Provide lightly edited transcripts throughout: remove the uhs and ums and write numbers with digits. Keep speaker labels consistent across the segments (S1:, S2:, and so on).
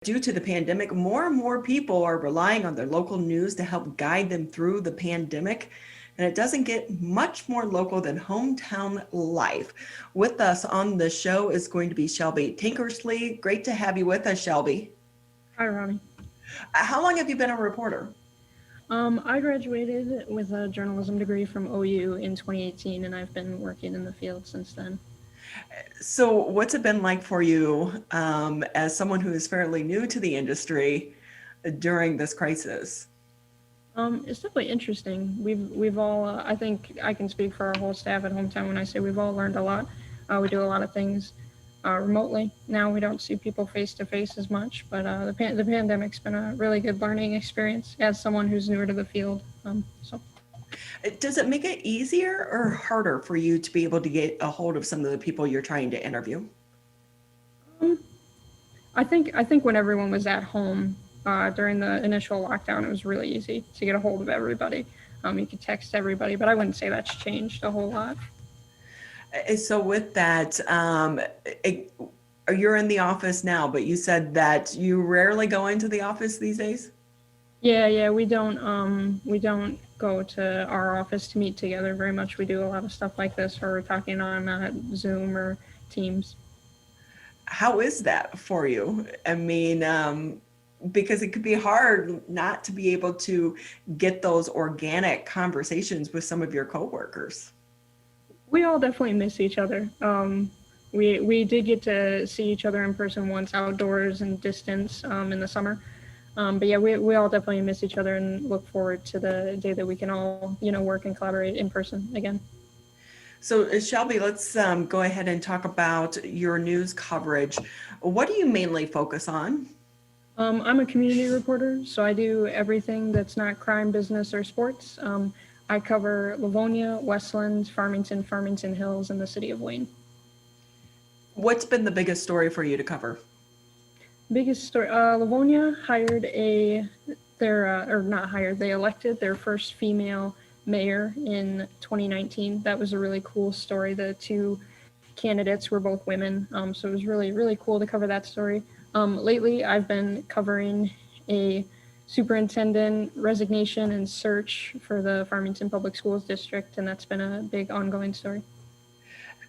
S1: Due to the pandemic, more and more people are relying on their local news to help guide them through the pandemic. And it doesn't get much more local than hometown life. With us on the show is going to be Shelby Tankersley. Great to have you with us, Shelby.
S2: Hi, Ronnie.
S1: How long have you been a reporter?
S2: I graduated with a journalism degree from OU in 2018, and I've been working in the field since then.
S1: So, what's it been like for you as someone who is fairly new to the industry during this crisis?
S2: It's definitely interesting. We've all, I think I can speak for our whole staff at Hometown when I say we've all learned a lot. We do a lot of things remotely. Now we don't see people face to face as much, but the pandemic's been a really good learning experience as someone who's newer to the field. So.
S1: Does it make it easier or harder for you to be able to get a hold of some of the people you're trying to interview?
S2: Um, I think when everyone was at home during the initial lockdown, it was really easy to get a hold of everybody. You could text everybody, but I wouldn't say that's changed a whole lot.
S1: So with that, you're in the office now, but you said that you rarely go into the office these days?
S2: Yeah, we don't go to our office to meet together very much. We do a lot of stuff like this, or we're talking on Zoom or Teams.
S1: How is that for you? I mean, because it could be hard not to be able to get those organic conversations with some of your coworkers.
S2: We all definitely miss each other. We did get to see each other in person once outdoors and distance in the summer. But yeah, we all definitely miss each other and look forward to the day that we can all, work and collaborate in person again.
S1: So, Shelby, let's go ahead and talk about your news coverage. What do you mainly focus on?
S2: I'm a community reporter, so I do everything that's not crime, business, or sports. I cover Livonia, Westland, Farmington Hills, and the city of Wayne.
S1: What's been the biggest story for you to cover?
S2: Biggest story: Livonia hired or not hired. They elected their first female mayor in 2019. That was a really cool story. The two candidates were both women, so it was really really cool to cover that story. Lately, I've been covering a superintendent resignation and search for the Farmington Public Schools District, and that's been a big ongoing story.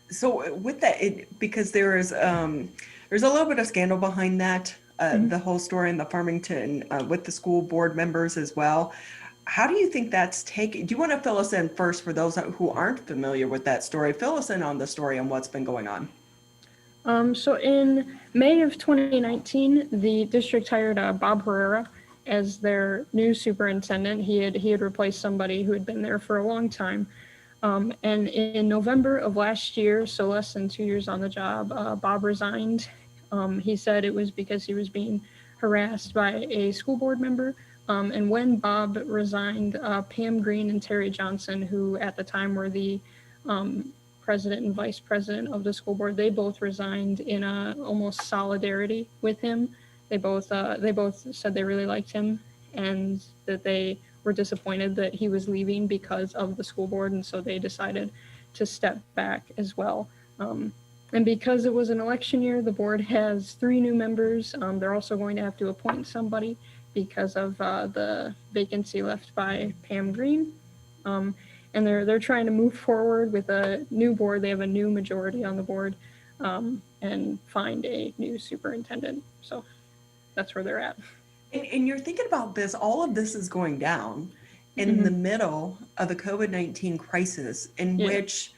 S1: So with that, because there's a little bit of scandal behind that,
S2: Mm-hmm.
S1: the whole story in the Farmington with the school board members as well. How do you think that's taken? Do you want to fill us in first for those who aren't familiar with that story? Fill us in on the story and what's been going on.
S2: So in May of 2019, the district hired Bob Herrera as their new superintendent. He had replaced somebody who had been there for a long time. And in November of last year, so less than 2 years on the job, Bob resigned. He said it was because he was being harassed by a school board member. And when Bob resigned, Pam Green and Terry Johnson, who at the time were the president and vice president of the school board, they both resigned in almost solidarity with him. They both said they really liked him and that they were disappointed that he was leaving because of the school board, and so they decided to step back as well. And because it was an election year, the board has 3 new members. They're also going to have to appoint somebody because of the vacancy left by Pam Green. And they're trying to move forward with a new board. They have a new majority on the board, and find a new superintendent. So that's where they're at.
S1: And you're thinking about this, all of this is going down in
S2: Mm-hmm.
S1: the middle of the COVID-19 crisis in
S2: Yeah.
S1: which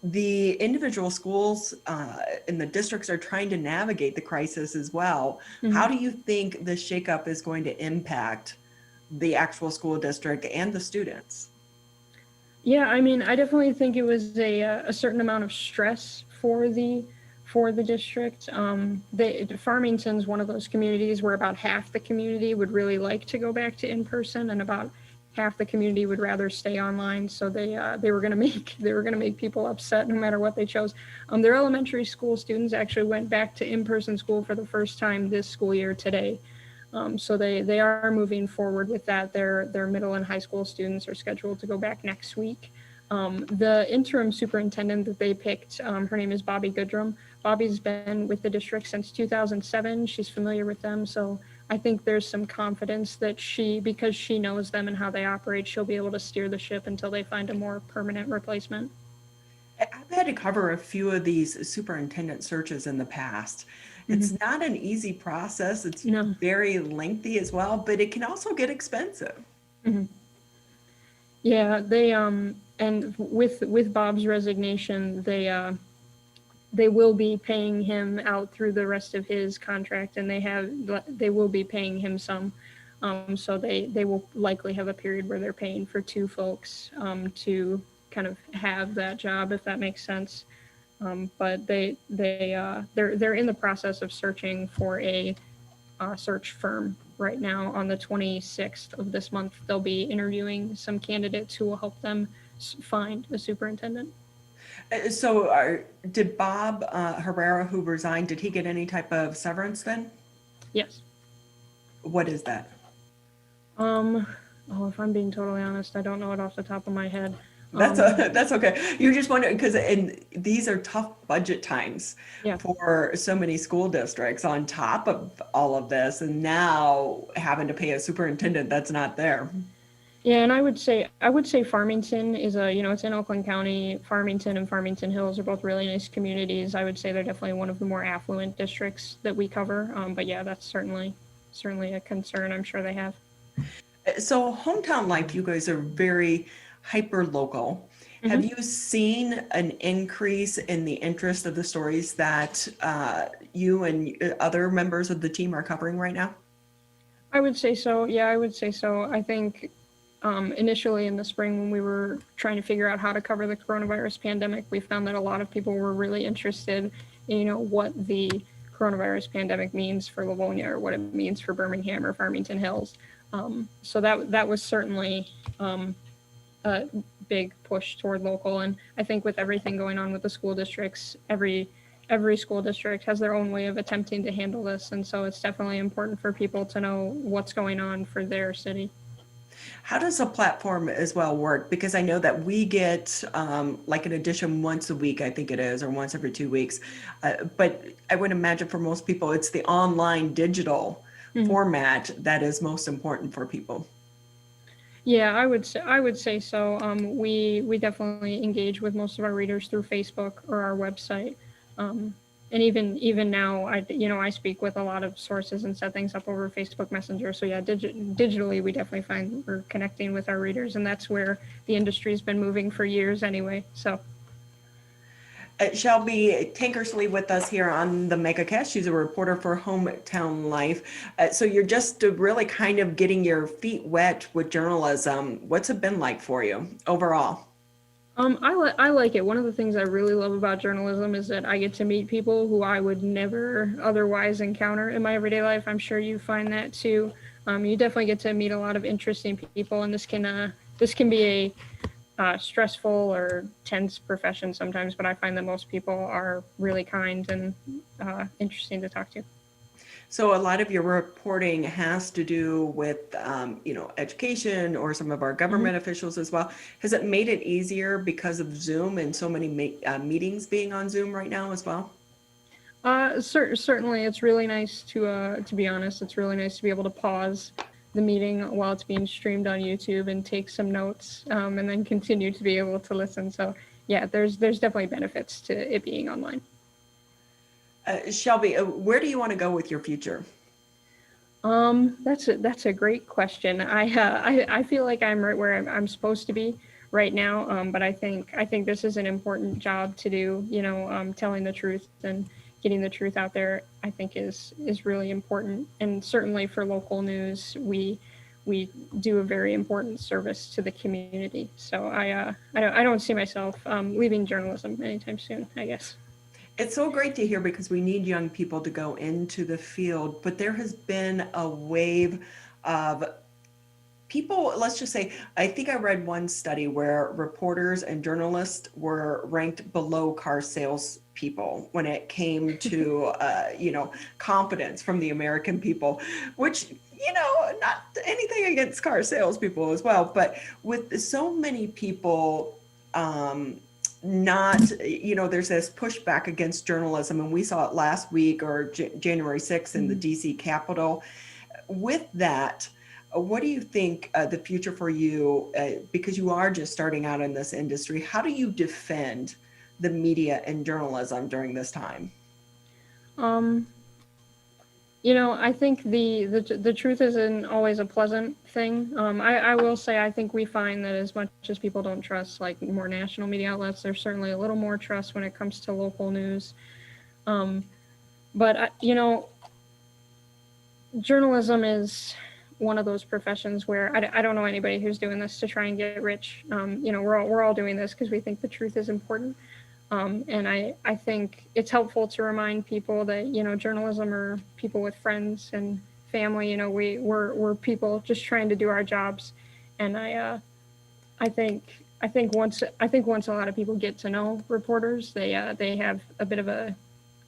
S1: the individual schools and the districts are trying to navigate the crisis as well.
S2: Mm-hmm.
S1: How do you think the shakeup is going to impact the actual school district and the students?
S2: Yeah, I mean, I definitely think it was a certain amount of stress for the district. Farmington's one of those communities where about half the community would really like to go back to in person, and about half the community would rather stay online. So they were gonna make people upset no matter what they chose. Their elementary school students actually went back to in person school for the first time this school year today. So they are moving forward with that. Their middle and high school students are scheduled to go back next week. The interim superintendent that they picked, her name is Bobby Goodrum. Bobby's been with the district since 2007. She's familiar with them, so I think there's some confidence that because she knows them and how they operate, she'll be able to steer the ship until they find a more permanent replacement.
S1: I've had to cover a few of these superintendent searches in the past. It's not an easy process. It's
S2: No.
S1: very lengthy as well, but it can also get expensive.
S2: Yeah, and with Bob's resignation, they will be paying him out through the rest of his contract, and they will be paying him some. So they will likely have a period where they're paying for two folks to kind of have that job, if that makes sense. But they're in the process of searching for a search firm right now. On the 26th of this month, they'll be interviewing some candidates who will help them find a superintendent.
S1: So did Bob Herrera, who resigned, did he get any type of severance then?
S2: Yes.
S1: What is that?
S2: If I'm being totally honest, I don't know it off the top of my head.
S1: That's okay. You just wonder because these are tough budget times
S2: Yeah.
S1: for so many school districts on top of all of this, and now having to pay a superintendent that's not there.
S2: Yeah, and I would say Farmington is it's in Oakland County. Farmington and Farmington Hills are both really nice communities. I would say they're definitely one of the more affluent districts that we cover. But yeah, that's certainly a concern I'm sure they have.
S1: So hometown life, you guys are very hyper local. Have you seen an increase in the interest of the stories that you and other members of the team are covering right now?
S2: I would say so. Yeah, I would say so. I think initially in the spring when we were trying to figure out how to cover the coronavirus pandemic, we found that a lot of people were really interested in, what the coronavirus pandemic means for Livonia or what it means for Birmingham or Farmington Hills. So that was certainly a big push toward local. And I think with everything going on with the school districts, every school district has their own way of attempting to handle this. And so it's definitely important for people to know what's going on for their city.
S1: How does a platform as well work? Because I know that we get like an edition once a week, I think it is, or once every 2 weeks. But I would imagine for most people, it's the online digital format that is most important for people.
S2: Yeah, I would say so. We definitely engage with most of our readers through Facebook or our website. And even now, I speak with a lot of sources and set things up over Facebook Messenger. So yeah, digitally, we definitely find we're connecting with our readers, and that's where the industry's been moving for years anyway. So.
S1: Shelby Tankersley with us here on the MegaCast. She's a reporter for Hometown Life. So you're just really kind of getting your feet wet with journalism. What's it been like for you overall?
S2: I like it. One of the things I really love about journalism is that I get to meet people who I would never otherwise encounter in my everyday life. I'm sure you find that too. You definitely get to meet a lot of interesting people, and this can be a stressful or tense profession sometimes, but I find that most people are really kind and interesting to talk to.
S1: So a lot of your reporting has to do with, education or some of our government officials as well. Has it made it easier because of Zoom and so many meetings being on Zoom right now as well?
S2: Certainly, it's really nice to be honest. It's really nice to be able to pause the meeting while it's being streamed on YouTube and take some notes, and then continue to be able to listen. So yeah, there's definitely benefits to it being online.
S1: Shelby, where do you want to go with your future?
S2: That's a great question. I feel like I'm right where I'm supposed to be right now. But I think this is an important job to do. Telling the truth and getting the truth out there, I think is really important. And certainly for local news, we do a very important service to the community. So I don't see myself leaving journalism anytime soon, I guess.
S1: It's so great to hear because we need young people to go into the field, but there has been a wave of people, let's just say, I think I read one study where reporters and journalists were ranked below car sales people when it came to, confidence from the American people, which, not anything against car salespeople as well, but with so many people not, there's this pushback against journalism, and we saw it last week or January 6th in the DC Capitol. With that, what do you think the future for you, because you are just starting out in this industry, how do you defend the media and journalism during this time?
S2: I think the truth isn't always a pleasant thing. I will say I think we find that as much as people don't trust like more national media outlets, there's certainly a little more trust when it comes to local news. But journalism is one of those professions where I don't know anybody who's doing this to try and get rich. We're all doing this because we think the truth is important. And I think it's helpful to remind people that, journalism are people with friends and family. We're people just trying to do our jobs. And I think once a lot of people get to know reporters, they have a bit of a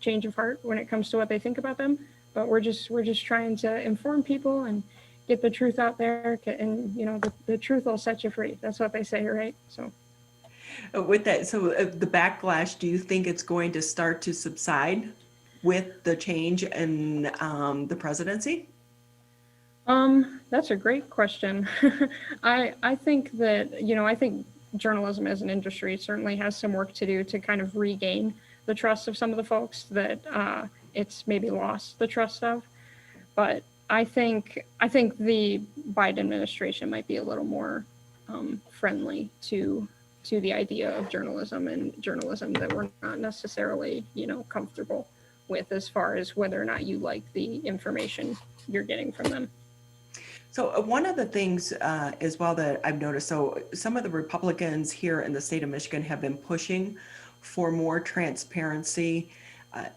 S2: change of heart when it comes to what they think about them. But we're just trying to inform people and get the truth out there. And, the truth will set you free. That's what they say, right? So.
S1: With that, so the backlash, do you think it's going to start to subside with the change in the presidency?
S2: That's a great question. I think that, I think journalism as an industry certainly has some work to do to kind of regain the trust of some of the folks that it's maybe lost the trust of. But I think the Biden administration might be a little more friendly to the idea of journalism and journalism that we're not necessarily, comfortable with as far as whether or not you like the information you're getting from them.
S1: So one of the things as well that I've noticed, so some of the Republicans here in the state of Michigan have been pushing for more transparency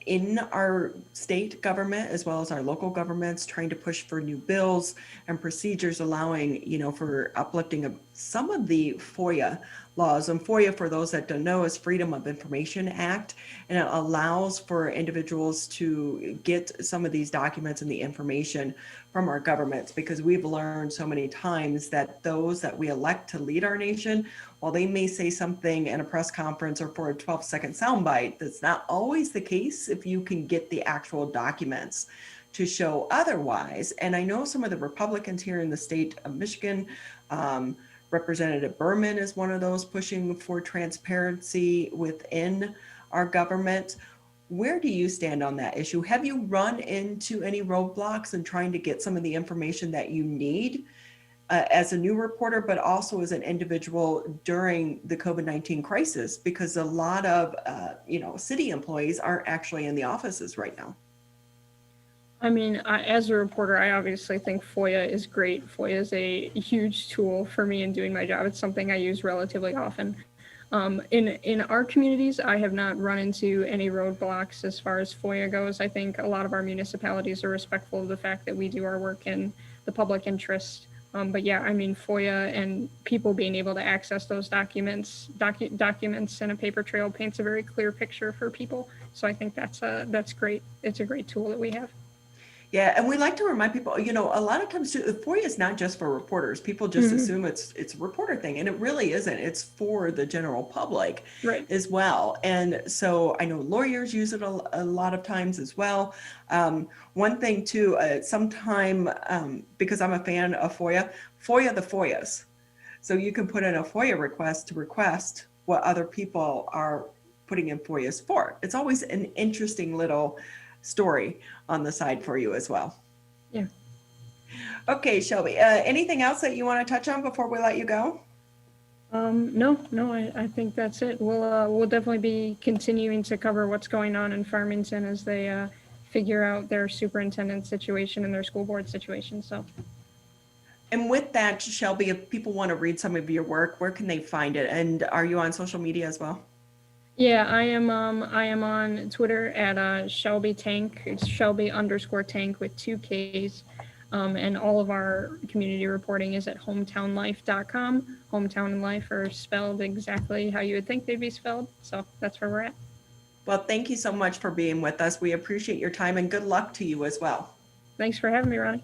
S1: in our state government as well as our local governments, trying to push for new bills and procedures allowing, for uplifting of some of the FOIA laws. And FOIA, for those that don't know, is Freedom of Information Act, and it allows for individuals to get some of these documents and the information from our governments, because we've learned so many times that those that we elect to lead our nation, while they may say something in a press conference or for a 12-second soundbite, that's not always the case if you can get the actual documents to show otherwise. And I know some of the Republicans here in the state of Michigan, Representative Berman is one of those pushing for transparency within our government. Where do you stand on that issue? Have you run into any roadblocks in trying to get some of the information that you need as a new reporter, but also as an individual during the COVID-19 crisis? Because a lot of, city employees aren't actually in the offices right now.
S2: I mean, as a reporter, I obviously think FOIA is great. FOIA is a huge tool for me in doing my job. It's something I use relatively often. In our communities, I have not run into any roadblocks as far as FOIA goes. I think a lot of our municipalities are respectful of the fact that we do our work in the public interest. But yeah, I mean, FOIA and people being able to access those documents in a paper trail paints a very clear picture for people. So I think that's great. It's a great tool that we have.
S1: Yeah, and we like to remind people, a lot of times too, FOIA is not just for reporters. People just assume it's a reporter thing, and it really isn't. It's for the general public as well. And so I know lawyers use it a lot of times as well. One thing too, sometime, because I'm a fan of FOIA the FOIAs. So you can put in a FOIA request to request what other people are putting in FOIAs for. It's always an interesting little story on the side for you as well.
S2: Yeah.
S1: Okay, Shelby, anything else that you want to touch on before we let you go?
S2: No, I think that's it. We'll definitely be continuing to cover what's going on in Farmington as they figure out their superintendent situation and their school board situation. So.
S1: And with that, Shelby, if people want to read some of your work, where can they find it? And are you on social media as well?
S2: Yeah, I am on Twitter at Shelby Tank. It's Shelby_Tank with 2 Ks. And all of our community reporting is at hometownlife.com. Hometown and life are spelled exactly how you would think they'd be spelled. So that's where we're at.
S1: Well, thank you so much for being with us. We appreciate your time, and good luck to you as well.
S2: Thanks for having me, Ronnie.